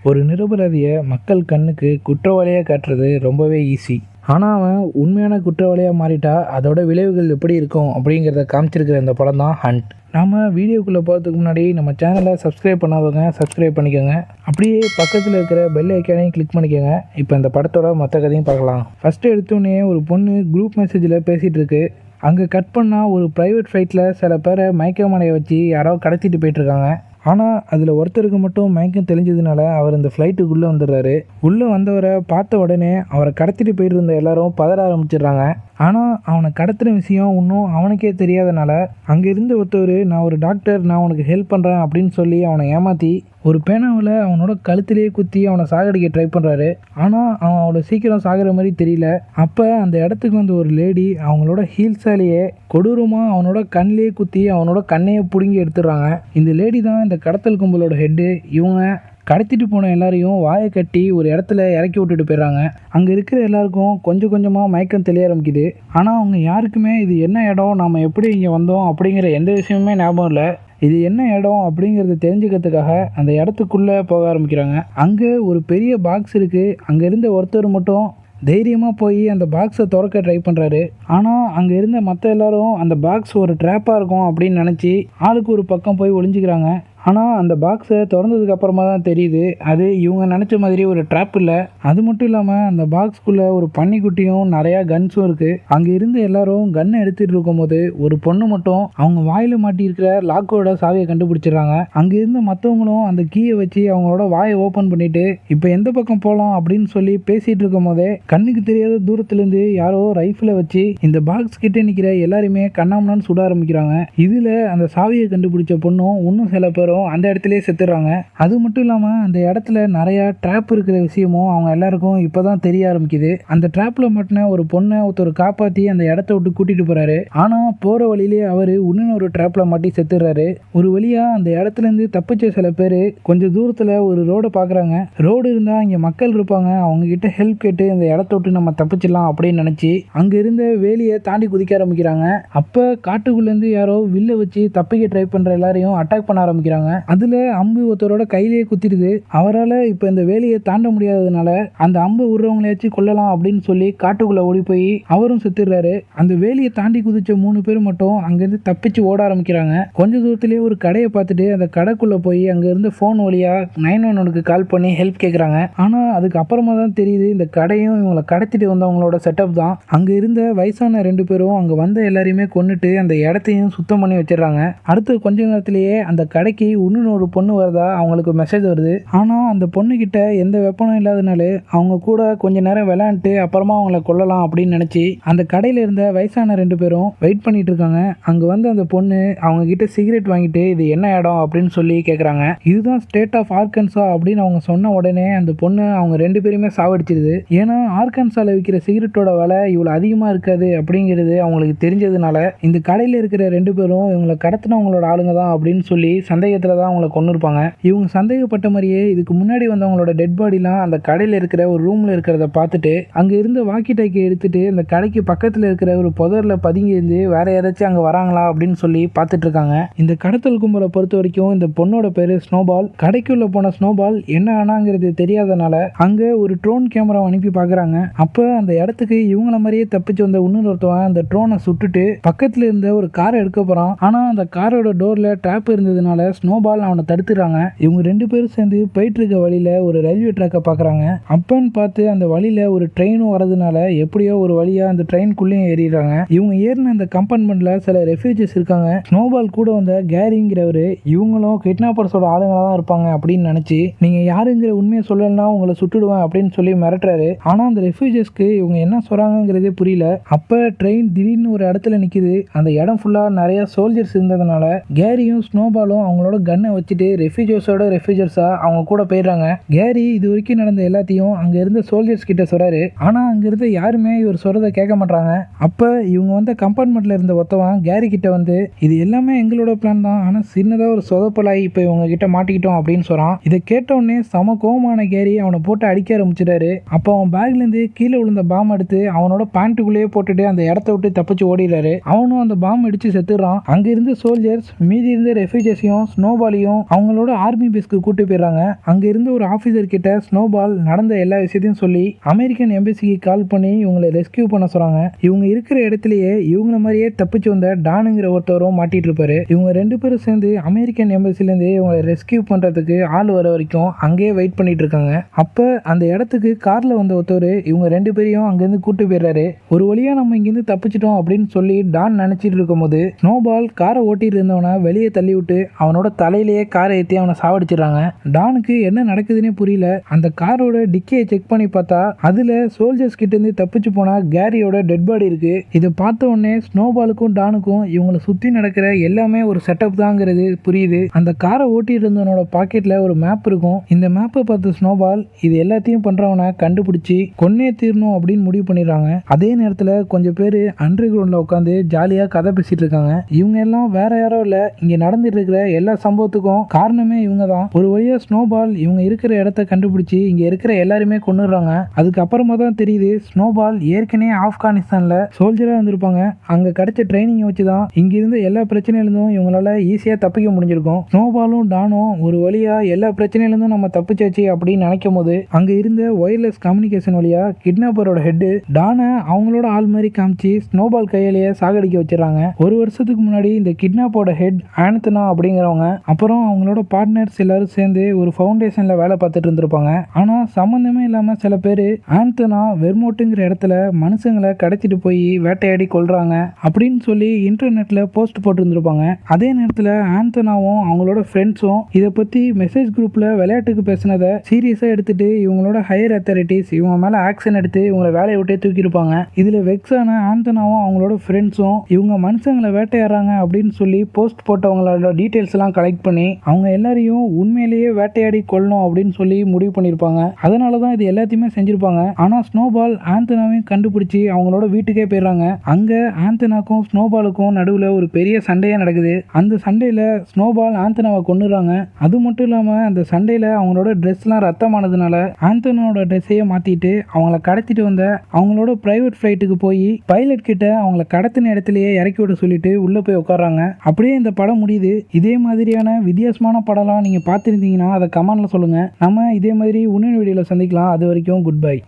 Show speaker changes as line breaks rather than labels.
ஒரு நிரபராதியை மக்கள் கண்ணுக்கு குற்றவாளியாக காட்டுறது ரொம்பவே ஈஸி. ஆனால் அவன் உண்மையான குற்றவாளியாக மாறிட்டா அதோட விளைவுகள் எப்படி இருக்கும் அப்படிங்கிறத காமிச்சிருக்கிற இந்த படம் தான் ஹண்ட். நாம் வீடியோக்குள்ளே போகிறதுக்கு முன்னாடி நம்ம சேனலை சப்ஸ்கிரைப் பண்ணாதவங்க சப்ஸ்கிரைப் பண்ணிக்கோங்க. அப்படியே பக்கத்தில் இருக்கிற பெல் ஐக்கானையும் கிளிக் பண்ணிக்கோங்க. இப்போ இந்த படத்தோட மற்ற கதையும் பார்க்கலாம். ஃபஸ்ட்டு எடுத்தோடனே ஒரு பொண்ணு குரூப் மெசேஜில் பேசிகிட்டு இருக்கு. அங்கே கட் பண்ணால் ஒரு ப்ரைவேட் ஃப்ளைட்டில் சில பேரை மயக்கமடைய வச்சு யாரோ கடத்திட்டு போயிட்டுருக்காங்க. ஆனால் அதில் ஒருத்தருக்கு மட்டும் மயக்கம் தெளிஞ்சதுனால அவர் இந்த ஃப்ளைட்டுக்குள்ளே வந்துடுறாரு. உள்ளே வந்தவரை பார்த்த உடனே அவரை கடத்திட்டு போயிட்டு இருந்த எல்லாரும் பதற ஆரம்பிச்சிடுறாங்க. ஆனால் அவனை கடத்துகிற விஷயம் இன்னும் அவனுக்கே தெரியாதனால அங்கே இருந்த ஒருத்தவர், நான் ஒரு டாக்டர், நான் உனக்கு ஹெல்ப் பண்ணுறேன் அப்படின்னு சொல்லி அவனை ஏமாற்றி ஒரு பேனாவில் அவனோட கழுத்திலேயே குத்தி அவனை சாகடிக்க ட்ரை பண்ணுறாரு. ஆனால் அவன் அவ்வளோ சீக்கிரம் சாகிற மாதிரி தெரியல. அப்போ அந்த இடத்துக்கு வந்து ஒரு லேடி அவங்களோட ஹீல்ஸாலேயே கொடூரமாக அவனோட கண்ணிலே குத்தி அவனோட கண்ணையை பிடுங்கி எடுத்துடுறாங்க. இந்த லேடி தான் இந்த கடத்தல் கும்பலோட ஹெட்டு. இவங்க கடத்திட்டு போன எல்லாரையும் வாயை கட்டி ஒரு இடத்துல இறக்கி விட்டுட்டு போயிடுறாங்க. அங்கே இருக்கிற எல்லாருக்கும் கொஞ்சம் கொஞ்சமாக மயக்கம் தெளிய ஆரம்பிக்குது. ஆனால் அவங்க யாருக்குமே இது என்ன இடம், நாம் எப்படி இங்கே வந்தோம் அப்படிங்கிற எந்த விஷயமுமே ஞாபகம் இல்லை. இது என்ன இடம் அப்படிங்கிறத தெரிஞ்சுக்கிறதுக்காக அந்த இடத்துக்குள்ளே போக ஆரம்பிக்கிறாங்க. அங்கே ஒரு பெரிய பாக்ஸ் இருக்குது. அங்கே இருந்த ஒருத்தர் மட்டும் தைரியமாக போய் அந்த பாக்ஸை திறக்க ட்ரை பண்ணுறாரு. ஆனால் அங்கே இருந்த மற்ற எல்லாரும் அந்த பாக்ஸ் ஒரு ட்ராப்பாக இருக்கும் அப்படின்னு நினச்சி ஆளுக்கு ஒரு பக்கம் போய் ஒளிஞ்சிக்கிறாங்க. ஆனால் அந்த பாக்ஸை திறந்ததுக்கு அப்புறமா தான் தெரியுது அது இவங்க நினச்ச மாதிரி ஒரு ட்ராப் இல்லை. அது மட்டும் இல்லாமல் அந்த பாக்ஸ்குள்ளே ஒரு பன்னிக்குட்டியும் நிறையா கன்ஸும் இருக்குது. அங்கே இருந்து எல்லாரும் கன்னை எடுத்துகிட்டு இருக்கும்போது ஒரு பொண்ணு மட்டும் அவங்க வாயில் மாட்டியிருக்கிற லாக்கோட சாவியை கண்டுபிடிச்சிடுறாங்க. அங்கே இருந்த மற்றவங்களும் அந்த கீயை வச்சு அவங்களோட வாயை ஓப்பன் பண்ணிவிட்டு இப்போ எந்த பக்கம் போகலாம் அப்படின்னு சொல்லி பேசிகிட்டு இருக்கும் போதே கண்ணுக்கு தெரியாத தூரத்துலேருந்து யாரோ ரைஃபிளை வச்சு இந்த பாக்ஸ் கிட்டே நிற்கிற எல்லாருமே கண்ணாமண்ணான்னு சுட ஆரம்பிக்கிறாங்க. இதில் அந்த சாவியை கண்டுபிடிச்ச பொண்ணும் இன்னும் சில பேரும் அந்த இடத்துலயே செத்துறாங்க. அது மட்டும் இல்லாமல் அந்த இடத்துல நிறைய ட்ராப் இருக்கிற விஷயமும் அவங்க எல்லாருக்கும் இப்போதான் தெரிய ஆரம்பிக்குது. அந்த ட்ராப்ல மாட்டின ஒரு பொண்ணை ஒருத்தர் காப்பாற்றி அந்த இடத்த விட்டு கூட்டிட்டு போறாரு. ஆனால் போற வழியிலேயே அவர் இன்னொரு ட்ராப்ல மாட்டி செத்துறாரு. ஒரு வழியா அந்த இடத்துல இருந்து தப்பிச்ச சில பேர் கொஞ்சம் தூரத்துல ஒரு ரோடை பாக்குறாங்க. ரோடு இருந்தா இங்க மக்கள் இருப்பாங்க, அவங்க கிட்ட ஹெல்ப் கேட்டு அந்த இடத்த விட்டு நம்ம தப்பிச்சிடலாம் அப்படின்னு நினைச்சு அங்க இருந்த வேலியை தாண்டி குதிக்க ஆரம்பிக்கிறாங்க. அப்ப காட்டுக்குள்ள இருந்து யாரோ வில்ல வச்சு தப்பிக்க ட்ரை பண்ற எல்லாரையும் அட்டாக் பண்ண ஆரம்பிக்கிறாங்க. அதுல அம்பு ஒருத்தரோட கையிலேயே குத்திடுது. அவரால் இப்ப இந்த வேலையை தாண்ட முடியாததுனால அந்த அம்பு விடுறவங்களையாச்சும் கொல்லலாம் அப்படின்னு சொல்லி காட்டுக்குள்ள ஓடி போய் அவரும் செத்துடுறாரு. அந்த வேலையை தாண்டி குதிச்ச 3 பேர் மட்டும் அங்கிருந்து தப்பிச்சு ஓட ஆரம்பிக்கிறாங்க. கொஞ்ச தூரத்திலேயே ஒரு கடையை பார்த்துட்டு அந்த கடைக்குள்ள போய் அங்க இருந்து போன் வழியா 911க்கு கால் பண்ணி ஹெல்ப் கேட்கறாங்க. ஆனா அதுக்கு அப்புறமா தான் தெரியுது இந்த கடையும் இவங்களை கடத்திட்டு வந்தவங்களோட செட்டப் தான். அங்க இருந்த வயசான 2 பேரும் அங்க வந்த எல்லாரையுமே கொன்னுட்டு அந்த இடத்தையும் சுத்தம் பண்ணி வச்சிடறாங்க. அடுத்து கொஞ்ச நேரத்திலேயே அந்த கடைக்கு இன்னொரு ஒரு பொண்ணு வருதா அவங்களுக்கு மெசேஜ் வருது. ஆனால் அந்த பொண்ணு கிட்ட எந்த வெப்பனும் இல்லாதனால அவங்க கூட கொஞ்ச நேரம் விளையாண்டுட்டு அப்புறமா அவங்கள கொல்லலாம் அப்படின்னு நினச்சி அந்த கடையில் இருந்த வயசான 2 பேரும் வெயிட் பண்ணிட்டு இருக்காங்க. அங்கே வந்து அந்த பொண்ணு அவங்க கிட்ட சிகரெட் வாங்கிட்டு இது என்ன இடம் அப்படின்னு சொல்லி கேட்குறாங்க. இதுதான் ஸ்டேட் ஆஃப் ஆர்கன்சா அப்படின்னு அவங்க சொன்ன உடனே அந்த பொண்ணு அவங்க 2 பேருமே சாவடிச்சிருது. ஏன்னா ஆர்கன்சால விற்கிற சிகரெட்டோட விலை இவ்வளோ அதிகமாக இருக்காது அப்படிங்கிறது அவங்களுக்கு தெரிஞ்சதுனால இந்த கடையில் இருக்கிற 2 பேரும் இவங்களை கடத்தினவங்களோட ஆளுங்க தான் அப்படின்னு சொல்லி சந்தேகத்தில் தான் அவங்கள கொண்டு இருப்பாங்க. இவங்க சந்தேகப்பட்ட மாதிரியே இதுக்கு முன்னாடி வந்தவங்களோட டெட் பாடிலாம் அந்த கடையில் இருக்கிற ஒரு ரூம்ல இருக்கிறத பார்த்துட்டு அங்க இருந்த வாக்கி டாக்கி எடுத்துட்டு அந்த கடைக்கு பக்கத்தில் இருக்கிற ஒரு புதர்ல பதுங்கி இருந்து வேற யாராச்சும் அங்க வராங்களா அப்படின்னு சொல்லி பார்த்துட்டு இருக்காங்க. இந்த கடத்தல் கும்பலை பொறுத்த வரைக்கும் இந்த பொண்ணோட பேரு ஸ்னோபால். கடைக்குள்ள போன ஸ்னோபால் என்ன ஆனாங்கிறது தெரியாதனால அங்க ஒரு ட்ரோன் கேமரா அனுப்பி பாக்குறாங்க. அப்ப அந்த இடத்துக்கு இவங்கள மாதிரியே தப்பிச்சு வந்த இன்னொருத்தவன் அந்த ட்ரோனை சுட்டுட்டு பக்கத்துல இருந்த ஒரு காரை எடுக்க போறான். ஆனா அந்த காரோட டோர்ல ட்ராப் இருந்ததுனால ஸ்னோபால் அவனை தடுத்துறாங்க. இவங்க 2 பேரும் சேர்ந்து போயிட்டு இருக்க வழியில ஒரு ரயில்வே ட்ராக்கை பாக்குறாங்க. அப்பன்னு பார்த்து அந்த வழியில ஒரு ட்ரெயினும் வரதுனால எப்படியோ ஒரு வழியா அந்த ட்ரெயின்குள்ளேயும் ஏறிடுறாங்க. இவங்க ஏறின அந்த கம்பார்ட்மெண்ட்ல சில ரெஃப்யூஜிஸ் இருக்காங்க. ஸ்னோபால் கூட வந்த கேரிங்கிறவரு இவங்களும் கிட்னாப்பர்ஸோட ஆளுங்களா தான் இருப்பாங்க அப்படின்னு நினைச்சு நீங்க யாருங்கிற உண்மையை சொல்லலன்னா உங்களை சுட்டுடுவேன் அப்படின்னு சொல்லி மிரட்டுறாரு. ஆனா அந்த ரெஃப்யூஜிஸ்க்கு இவங்க என்ன சொல்றாங்கிறதே புரியல. அப்ப ட்ரெயின் திடீர்னு ஒரு இடத்துல நிக்குது. அந்த இடம் ஃபுல்லா நிறைய சோல்ஜர்ஸ் இருந்ததுனால கேரியும் ஸ்னோபாலும் அவங்களோட கன்னை வச்சுட்டு ரெஃப்யூஜர்ஸா அவங்க கூட போயிடுறாங்க. கேரி இது வரைக்கும் நடந்த எல்லாத்தையும் அங்க இருந்த சோல்ஜர்ஸ் கிட்ட சொல்றாரு. ஆனா அங்க இருந்த யாருமே இவர் சொல்றதை கேட்க மாட்டாங்க. அப்ப இவங்க வந்த கம்பார்ட்மெண்ட்ல இருந்த ஒருத்தவன் கேரி கிட்ட வந்து இது எல்லாமே எங்களோட பிளான் தான், ஆனா சின்னதா ஒரு சொதப்பலாய் இப்ப இவங்க கிட்ட மாட்டிக்கிட்டோம் அப்படின்னு சொல்றான். இதை கேட்ட உடனே சம கோவமான கேரி அவனை போட்டு அடிக்க ஆரம்பிச்சிட்டாரு. அப்போ அவன் பேக்ல இருந்து கீழே விழுந்த பாம் எடுத்து அவனோட பேண்ட்டுக்குள்ளேயே போட்டுட்டு அந்த இடத்த விட்டு தப்பிச்சு ஓடிடுறாரு. அவனும் அந்த பாம் அடிச்சு செத்துறான். அங்க இருந்த சோல்ஜர்ஸ் மீதி இருந்த ரெஃப்யூஜர்ஸையும் ஸ்னோபாலையும் அவங்களோட ஆர்மி பேஸ்க்கு கூட்டு போயிடுறாங்க. அங்க இருந்த ஒரு ஆபீசர் கிட்ட ஸ்னோபால் நடந்த எல்லா விஷயத்தையும் சொல்லி அமெரிக்கன் எம்பசிக்கு கால் பண்ணி இவங்களை ரெஸ்கியூ பண்ண சொல்றாங்க. இவங்க இருக்கிற இடத்துலயே இவங்கள மாதிரியே தப்பிச்சு வந்த டானுங்கிற ஒருத்தவரும் மாட்டிட்டு இருப்பாரு. இவங்க 2 பேரும் சேர்ந்து அமெரிக்கன் எம்பசில இருந்து இவங்களை ரெஸ்கியூ பண்றதுக்கு ஆள் வர வரைக்கும் அங்கேயே வெயிட் பண்ணிட்டு இருக்காங்க. அப்ப அந்த இடத்துக்கு கார்ல வந்த ஒருத்தர் இவங்க 2 பேரையும் அங்கிருந்து கூட்டு போயிடுறாரு. ஒரு வழியா நம்ம இங்கிருந்து தப்பிச்சிட்டோம் அப்படின்னு சொல்லி டான் நினைச்சிட்டு இருக்கும் போது ஸ்னோபால் காரை ஓட்டிட்டு இருந்தவனை வெளியே தள்ளி விட்டு அவனோட தலையிலேயே காரை ஏற்றி அவனை சாவடிச்சிடறாங்க. டானுக்கு என்ன நடக்குதுன்னே புரியல. அந்த காரோட டிக்கியை செக் பண்ணி பார்த்தா அதுல சோல்ஜர்ஸ் கிட்ட இருந்து தப்பிச்சு போனா கேரியோட டெட் பாடி இருக்கு. இதை பார்த்த உடனே ஸ்னோபாலுக்கும் டானுக்கும் இவங்களை சுத்தி நடக்கிற எல்லாமே ஒரு செட்டப் தாங்கிறது புரியுது. அந்த காரை ஓட்டிட்டு இருந்தவனோட பாக்கெட்ல ஒரு மேப் இருக்கும். இந்த மேப்பை பார்த்த ஸ்னோபால் இது எல்லாத்தையும் பண்றவனை கண்டுபிடிச்சி கொன்னே தீரணும் அப்படின்னு முடிவு பண்ணிடுறாங்க. அதே நேரத்துல கொஞ்சம் பேர் அண்டர் கிரவுண்ட்ல உட்காந்து ஜாலியா கதை பேசிட்டு இருக்காங்க. இவங்க எல்லாம் வேற யாரோ இல்ல, இங்க நடந்துட்டு இருக்கிற எல்லா சம்பவத்துக்கும் காரணமே இவங்க தான். ஒரு வழியா ஸ்னோபால் இவங்க இருக்கிற இடத்த கண்டுபிடிச்சி இங்க இருக்கிற எல்லாருமே கொன்னுடுறாங்க. அதுக்கப்புறமா தான் தெரியுது ஸ்னோபால் ஏற்கனவே ஆப்கானிஸ்தான்ல சோல்ஜரா இருந்திருப்பாங்க. அங்க கிடைச்ச ட்ரைனிங் வச்சுதான் இங்க இருந்த எல்லா பிரச்சனையிலிருந்தும் இவங்களால ஈஸியா தப்பிக்க முடிஞ்சிருக்கும். ஸ்னோபாலும் டானும் ஒரு வழியா எல்லா பிரச்சனையிலிருந்தும் நம்ம தப்பிச்சாச்சு அப்படின்னு நினைக்கும் போது அங்க இருந்த ஒயர்லெஸ் கம்யூனிகேஷன் வழியா கிட்னாப்பரோட ஹெட் டானை அவங்களோட ஆள் மாதிரி காமிச்சு ஸ்னோபால் கையிலேயே சாகடிக்க வச்சிடறாங்க. ஒரு வருஷத்துக்கு முன்னாடி இந்த கிட்னாப்போட ஹெட் ஆந்தனா அப்படிங்கிறவங்க அப்புறம் அவங்களோட பார்ட்னர்ஸ் எல்லாரும் சேர்ந்து ஒரு ஃபவுண்டேஷன்ல வேலை பார்த்துட்டு இருந்திருப்பாங்க. ஆனா சம்பந்தமே இல்லாம சில பேர் ஆந்தனா வெர்மோட்டுங்கிற இடத்துல மனுஷங்களை கடத்திட்டு போய் வேட்டையாடி கொல்றாங்க அப்படின்னு சொல்லி இன்டர்நெட்ல போஸ்ட் போட்டிருந்திருப்பாங்க. அதே நேரத்துல ஆந்தனாவும் அவங்களோட ஃப்ரெண்ட்ஸும் இதை பத்தி மெசேஜ் குரூப்ல விளையாட்டுக்கு பேசினதை சீரியஸா எடுத்துட்டு இவங்களோட ஹையர் அத்தாரிட்டிஸ் இவங்க மேல ஆக்ஷன் எடுத்து இவங்களை வேலையை விட்டே தூக்கியிருப்பாங்க. இதுல வெக்ஸான ஆந்தனாவும் அவங்களோட ஃப்ரெண்ட்ஸும் இவங்க மனுஷங்களை வேட்டையாடுறாங்க அப்படின்னு சொல்லி போஸ்ட் போட்டவங்களோட டீடைல்ஸ் எல்லாம் கலெக்ட் பண்ணி அவங்க எல்லாரையும் உண்மையிலேயே வேட்டையாடி கொள்ளணும் அப்படின்னு சொல்லி முடிவு பண்ணியிருப்பாங்க. அதனாலதான் இது எல்லாத்தையுமே செஞ்சிருப்பாங்க. ஆனா ஸ்னோபால் ஆந்தனாவையும் கண்டுபிடிச்சி அவங்களோட வீட்டுக்கே போயிடுறாங்க. அங்க ஆந்தனாக்கும் ஸ்னோபாலுக்கும் நடுவுல ஒரு பெரிய சண்டையே நடக்குது. அந்த சண்டையில ஸ்னோபால் ஆந்தனாவை கொன்னுறாங்க. அது மட்டும் இல்லாம அந்த சண்டையில அவங்களோட ட்ரெஸ் எல்லாம் ரத்தமானதுனால ஆந்தனாவோட ட்ரெஸ்ஸையே மாத்திட்டு அவங்கள கடத்திட்டு வந்த அவங்களோட பிரைவேட் ஃபிளைட்டுக்கு போய் பைலட் கிட்ட அவங்கள கடத்தின இடத்துலயே இறக்கி விட சொல்லிட்டு உள்ள போய் உட்கார்றாங்க. அப்படியே இந்த படம் முடியுது. இதே மாதிரியான வித்தியாசமான படம்லாம் நீங்க பார்த்துருந்தீங்கன்னா அதை கமெண்ட்ல சொல்லுங்க. நம்ம இதே மாதிரி இன்னொரு வீடியோல சந்திக்கலாம். அது வரைக்கும் குட் பை.